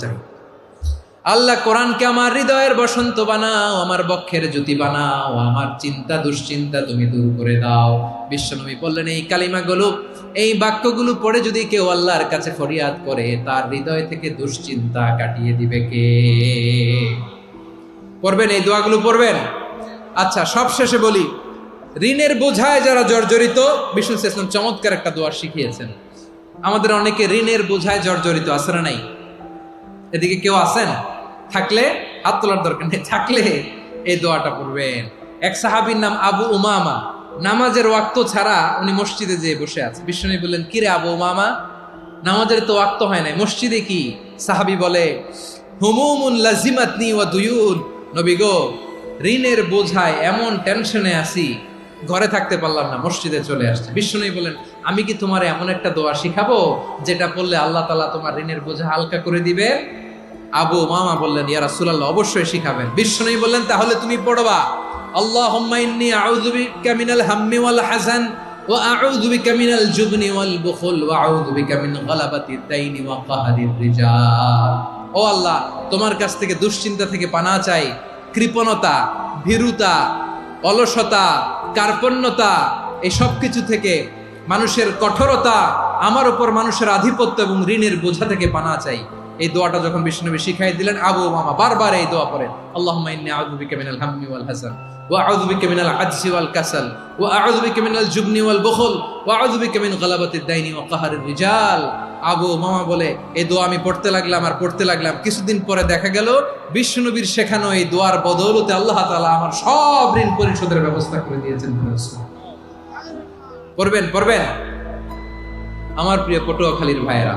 চাই। আল্লাহ কোরআনকে আমার হৃদয়ের বসন্ত বানাও, আমার বক্ষের জ্যোতি বানাও, আমার চিন্তা দুশ্চিন্তা তুমি দূর করে দাও। বিশ্বনবী বললেন এই কালিমাগুলো, এই বাক্যগুলো পড়ে যদি কেউ আল্লাহর কাছে ফরিয়াদ করে, তার হৃদয় থেকে দুশ্চিন্তা কাটিয়ে দিবে কে? পড়বেন, এই দোয়াগুলো পড়বেন। আচ্ছা, সব শেষে বলি, ঋণের বোঝায় যারা জর্জরিত, বিষ্ণু ইসলাম চমৎকার একটা দোয়া শিখিয়েছেন। আমাদের অনেকে ঋণের বোঝায় জর্জরিত, আছে না নাই? এদিকে কেউ আছেন? থাকলে হাত তোলার দরকার নেই, থাকলে এই দোয়াটা পড়বেন। এক সাহাবীর নাম আবু উমামা, নামাজের ওয়াক্ত ছাড়া উনি মসজিদে যেয়ে বসে আছে। বিষ্ণু বললেন, কি রে আবু উমামা, নামাজের তো ওয়াক্ত হয় নাই, মসজিদে কি? সাহাবী বলে, হুমুমুন লাজিমাতনি ওয়া দুয়ুন, নবী গো, ঋণের বোঝায় এমন টেনশনে আছি, ঘরে থাকতে পারলাম না, মসজিদে চলে আসছে। বিষ্ণু বলেন, আমি কি তোমার এমন একটা দোয়া শিখাবো যেটা পড়লে আল্লাহ তাআলা তোমার ঋণের বোঝা হালকা করে দিবে? আবু মামা বললেন, ইয়া রাসূলুল্লাহ, অবশ্যই শিখাবেন। বিষ্ণু বললেন, তাহলে তুমি পড়বা, আল্লাহুম্মা ইন্নী আউযু বিকা মিনাল হাম্মি ওয়াল হাযান ওয়া আউযু বিকা মিনাল জুবনি ওয়াল বুখল ওয়া আউযু বিকা মিন গালাবাতিদ দাইনি ওয়া কাহরির রিজাল। ও আল্লাহ, তোমার কাছ থেকে দুশ্চিন্তা থেকে পানাহ চাই, কৃপণতা, ভীরুতা, অলসতা, কার্পণ্যতা, এই সব কিছু থেকে, মানুষের কঠোরতা, আমার উপর মানুষের আধিপত্য এবং ঋণের বোঝা থেকে পানাহ চাই। এই দোয়াটা যখন বিষ্ণুনবী শিখাই দিলেন, আবু মামা বারবার এই দোয়া পড়েন, আল্লাহুম্মা ইন্নী আউযু বিকা মিনাল হাম্মি ওয়াল হাযান ওয়া আউযু বিকা মিনাল আজজি ওয়াল কাসাল ওয়া আউযু বিকা মিনাল জুবনি ওয়াল বুখল ওয়া আউযু বিকা মিন গালাবাতিদ দাইনি ওয়া কাহরির রিজাল। আবু মামা বলে, এই দোয়া আমি পড়তে লাগলাম আর পড়তে লাগলাম, কিছুদিন পরে দেখা গেল বিষ্ণুনবীর শেখানো এই দোয়ার বদৌলতে আল্লাহ তাআলা আমার সব ঋণ পরিশোধের ব্যবস্থা করে দিয়েছেন। পড়বেন পড়বেন। আমার প্রিয় পটুয়াখালীর ভাইয়েরা,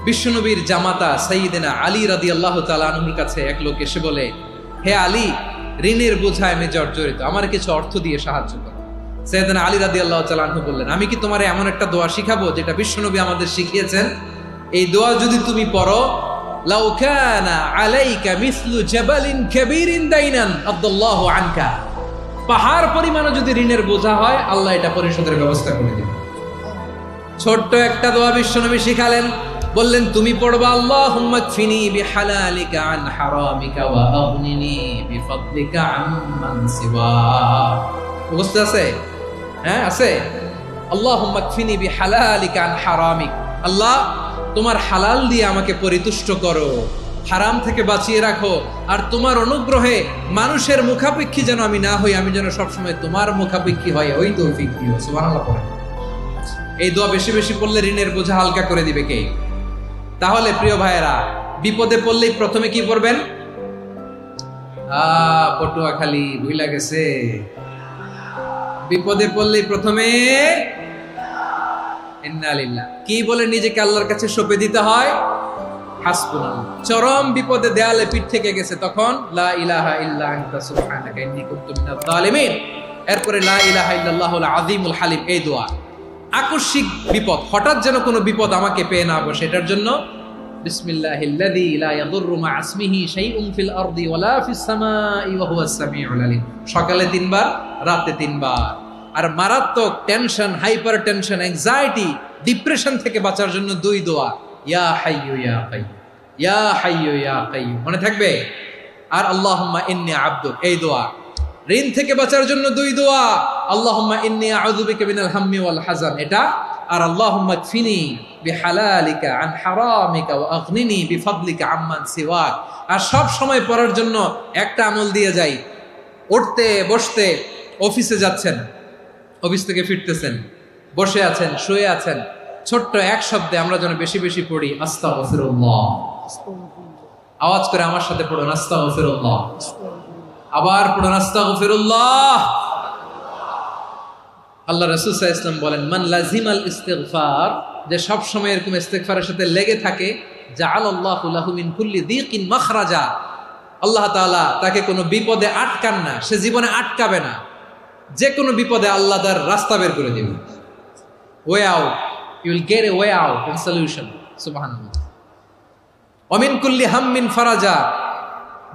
বিশ্বনবীর জামাতা সাইয়্যিদিনা আলী রাদিয়াল্লাহু তাআলা আনহুর কাছে এক লোক এসে বলে, হে আলী, ঋণের বোঝায় আমি জর্জরিত, আমার কিছু অর্থ দিয়ে সাহায্য করো। সাইয়্যিদিনা আলী রাদিয়াল্লাহু তাআলা আনহু বললেন, আমি কি তোমারে এমন একটা দোয়া শিখাবো যেটা বিশ্বনবী আমাদের শিখিয়েছেন? এই দোয়া যদি তুমি পড়ো, লাউ কানা আলাইকা মিসলু জাবালিন কাবীরিন দাইনান আদাল্লাহু আনকা, পাহাড় পরিমাণও যদি ঋণের বোঝা হয়, আল্লাহ এটা পরিশোধের ব্যবস্থা করে দিবেন। ছোট্ট একটা দোয়া বিশ্বনবী শিখালেন, বললেন তুমি পড়বা, আল্লাহুম্মা কফিনি বিহালালিকা আন হারামিকা ওয়া আগনিনি বিফাদলিকা আম্মান সিওয়াক। বুঝতে আছে? হ্যাঁ, আছে। আল্লাহুম্মা কফিনি বিহালালিকা আন হারামিক, আল্লাহ তোমার হালাল দিয়ে আমাকে পরিতুষ্ট করো, হারাম থেকে বাঁচিয়ে রাখো, আর তোমার অনুগ্রহে মানুষের মুখাপেক্ষী যেন আমি না হই, আমি যেন সবসময় তোমার মুখাপেক্ষী হয়, ওই তৌফিক দিও। সুবহানাল্লাহ পড়েন। এই দোয়া বেশি বেশি পড়লে ঋণের বোঝা হালকা করে দিবে কে? তাহলে প্রিয় ভাইয়েরা, বিপদে পড়লেই প্রথমে কি পড়বেন? পটুয়াখালী ভুইলা গেছে, বিপদে পড়লেই প্রথমে ইন্না লিল্লাহ কি বলে নিজেকে আল্লাহর কাছে সঁপে দিতে হয়? হাসবুনাল্লাহ। চরম বিপদে দেয়ালে পিঠ থেকে গেছে, তখন লা ইলাহা ইল্লা আনতা সুবহানাকা ইন্নী কুনতু মিনাজ জালিমিন। এরপরে লা ইলাহা ইল্লাল্লাহুল আযীমুল হালিম, এই দোয়া। আকস্মিক বিপদ, হঠাৎ যেন কোনো বিপদ আমাকে পেয়ে না বসে, এটার জন্য বিসমিল্লাহিল্লাযী লা ইয়াদুররু মা ইসমিহি শাইউন ফিল আরদি ওয়ালা ফিস সামাই ওয়া হুয়াস সামিউল আলিম। সকালে 3 বার, রাতে 3 বার। আর মারাত্মক tension, hyper tension, anxiety, depression থেকে বাঁচার জন্য 2 দোয়া, ইয়া হাইয়্যু ইয়া কাইয়্যুম, ইয়া হাইয়্যু ইয়া কাইয়্যুম, মনে থাকবে? আর আল্লাহুম্মা ইন্নী আবদুক, এই দোয়া। ঋণ থেকে বাঁচার জন্য 2 দোয়া, আল্লাহুম্মা ইন্নী আউযু বিকা মিনাল হাম্মি ওয়াল হাযান, এটা। আর আল্লাহুম্মা কফিনি বিহালালিকা আন হারামিকা ওয়া আগনিনি বিফাদলিকা আম্মান সিওয়াক। আর সব সময় পড়ার জন্য একটা আমল দিয়ে যাই, উঠতে বসতে, অফিসে যাচ্ছেন, অফিস থেকে ফিরতেছেন, বসে আছেন, শুয়ে আছেন, ছোট্ট এক শব্দে আমরা যেন বেশি বেশি পড়ি আস্তাগফিরুল্লাহ। আওয়াজ করে আমার সাথে পড়ুন, আস্তাগফিরুল্লাহ। আবার পড়ুন, আস্তাগফিরুল্লাহ। আল্লাহ রাসূল সাল্লাল্লাহু আলাইহি ওয়াসাল্লাম বলেন, মান লাজিমাল ইস্তিগফার, যে সব সময় এরকম ইস্তিগফারের সাথে লেগে থাকে, জাআলাল্লাহু লাহু মিন কুল্লি দীকিন মাখরাজা, আল্লাহ তাআলা তাকে কোনো বিপদে আটকান না, সে জীবনে আটকাবে না, যে কোনো বিপদে আল্লাহ তার রাস্তা বের করে দিবেন। Way out, you will get a way out and solution. সুবহানাল্লাহ। ওয়া মিন কুল্লি হাম্মিন ফারাজা,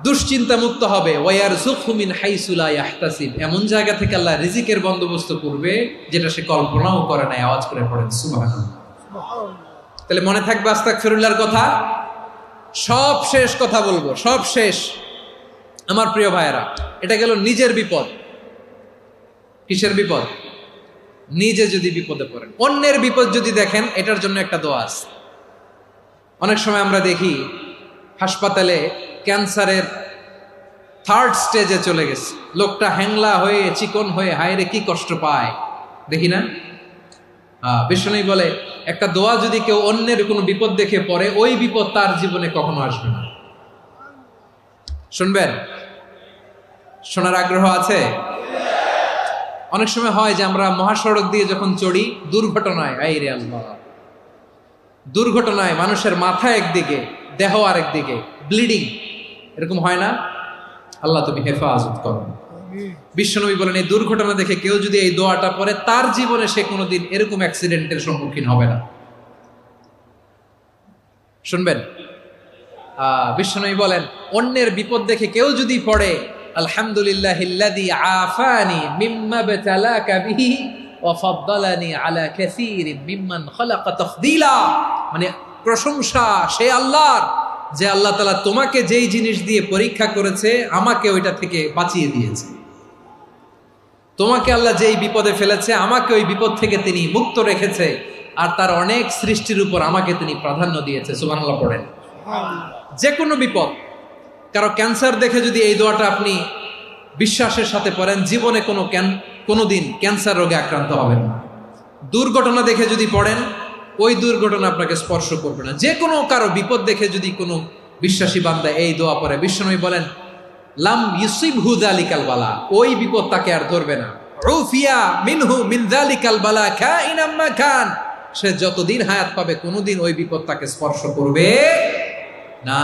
দুশ্চিন্তা মুক্ত হবে। ওয়ারযুকহু মিন হাইসু লা ইয়াহতাসিব, এমন জায়গা থেকে আল্লাহ রিজিকের বন্দোবস্ত করবে যেটা সে কল্পনাও করে নাই। আওয়াজ করে পড়েন সুবহানাল্লাহ। তাহলে মনে থাকবে আস্তাগফিরুল্লাহর কথা। সব শেষ কথা বলবো, সব শেষ। আমার প্রিয় ভাইয়েরা, এটা গেল নিজের বিপদ। কিসের বিপদ? নিজে যদি বিপদে পড়েন। অন্যের বিপদ যদি দেখেন, এটার জন্য একটা দোয়া আছে। অনেক সময় আমরা দেখি হাসপাতালে ক্যান্সারের 3rd স্টেজে চলে গেছে, লোকটা হ্যাংলা হয়ে চিকন হয়ে হায়রে কি কষ্ট পায়, দেখি না? বিষ্ণু বলে একটা দোয়া যদি কেউ অন্যের কোনো বিপদ দেখে পড়ে, ওই বিপদ তার জীবনে কখনো আসবে না। শুনবেন? শোনার আগ্রহ আছে? অনেক সময় হয় যে আমরা মহাসড়ক দিয়ে যখন চড়ি, দুর্ঘটনায়, আইরে আল্লাহ, দুর্ঘটনায় মানুষের মাথা একদিকে, দেহ আরেকদিকে, ব্লিডিং, এরকম হয় না? আল্লাহ তুমি হেফাজত করো। বিশ্বনবী বলেন এই দুর্ঘটনা দেখে কেউ যদি এই দোয়াটা পড়ে, তার জীবনে সে কোনোদিন এরকম অ্যাক্সিডেন্টের সম্মুখীন হবে না। শুনবেন? বিশ্বনবী বলেন অন্যের বিপদ দেখে কেউ যদি পড়ে, আলহামদুলিল্লাহিল্লাযী আফানি মিম্মা বতালাকা বিহি ওয়া ফাদ্দালানি আলা কাসীরিন মিম্মান খালাকা তাফদীলা, মানে প্রশংসা সে আল্লাহর, যে আল্লাহ তাআলা তোমাকে যেই জিনিস দিয়ে পরীক্ষা করেছে, আমাকে ওইটা থেকে বাঁচিয়ে দিয়েছে। তোমাকে আল্লাহ যেই বিপদে ফেলেছে, আমাকে ওই বিপদ থেকে তিনি মুক্ত রেখেছে, আর তার অনেক সৃষ্টির উপর আমাকে তিনি প্রাধান্য দিয়েছে। সুবহানাল্লাহ পড়েন। যে কোনো বিপদ, কারো ক্যান্সার দেখে যদি এই দোয়াটা আপনি বিশ্বাসের সাথে পড়েন, জীবনে কোনোদিন ক্যান্সার রোগে আক্রান্ত হবেন না। দুর্ঘটনা দেখে যদি পড়েন, ওই দুর্ঘটনা আপনাকে স্পর্শ করবে না। যে কোনো কারো বিপদ দেখে যদি কোনো বিশ্বাসী বান্দা এই দোয়া পড়ে, বিশ্বনবী বলেন লাম ইউসিবহু যালিকাল বালা, ওই বিপদ তাকে আর ধরবে না। উফিয়া মিনহু মিন যালিকাল বালা কাইনাম মা কান, সে যতদিন হায়াত পাবে কোনোদিন ওই বিপদ তাকে স্পর্শ করবে না।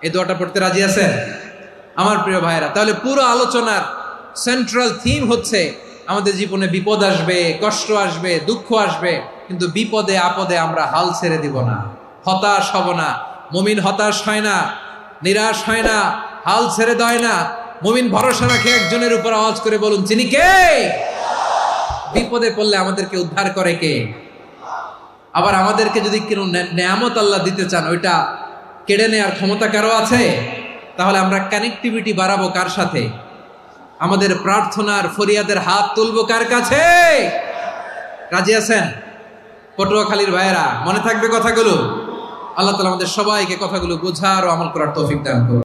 এই দোয়াটা পড়তে রাজি আছেন আমার প্রিয় ভাইরা? তাহলে পুরো আলোচনার সেন্ট্রাল থিম হচ্ছে আমাদের জীবনে বিপদ আসবে, কষ্ট আসবে, দুঃখ আসবে, কিন্তু বিপদে আপদে আমরা হাল ছেড়ে দিব না, হতাশ হব না। মুমিন হতাশ হয় না, নিরাশ হয় না, হাল ছেড়ে দেয় না। মুমিন ভরসা রাখে একজনের উপর। আওয়াজ করে বলুন, যিনি কে? বিপদে পড়লে আমাদেরকে উদ্ধার করে কে? আবার আমাদেরকে যদি কোনো নেয়ামত আল্লাহ দিতে চান, ওইটা কেড়ে নেওয়ার ক্ষমতা কারো আছে? তাহলে আমরা কানেক্টিভিটি বাড়াবো কার সাথে? আমাদের প্রার্থনার ফরিয়াদের হাত তুলবো কার কাছে? রাজি আছেন? পটুয়াখালীর ভাইয়েরা, মনে থাকবে কথাগুলো? আল্লাহ তাআলা আমাদের সবাইকে কথাগুলো বোঝার ও আমল করার তৌফিক দান করুন।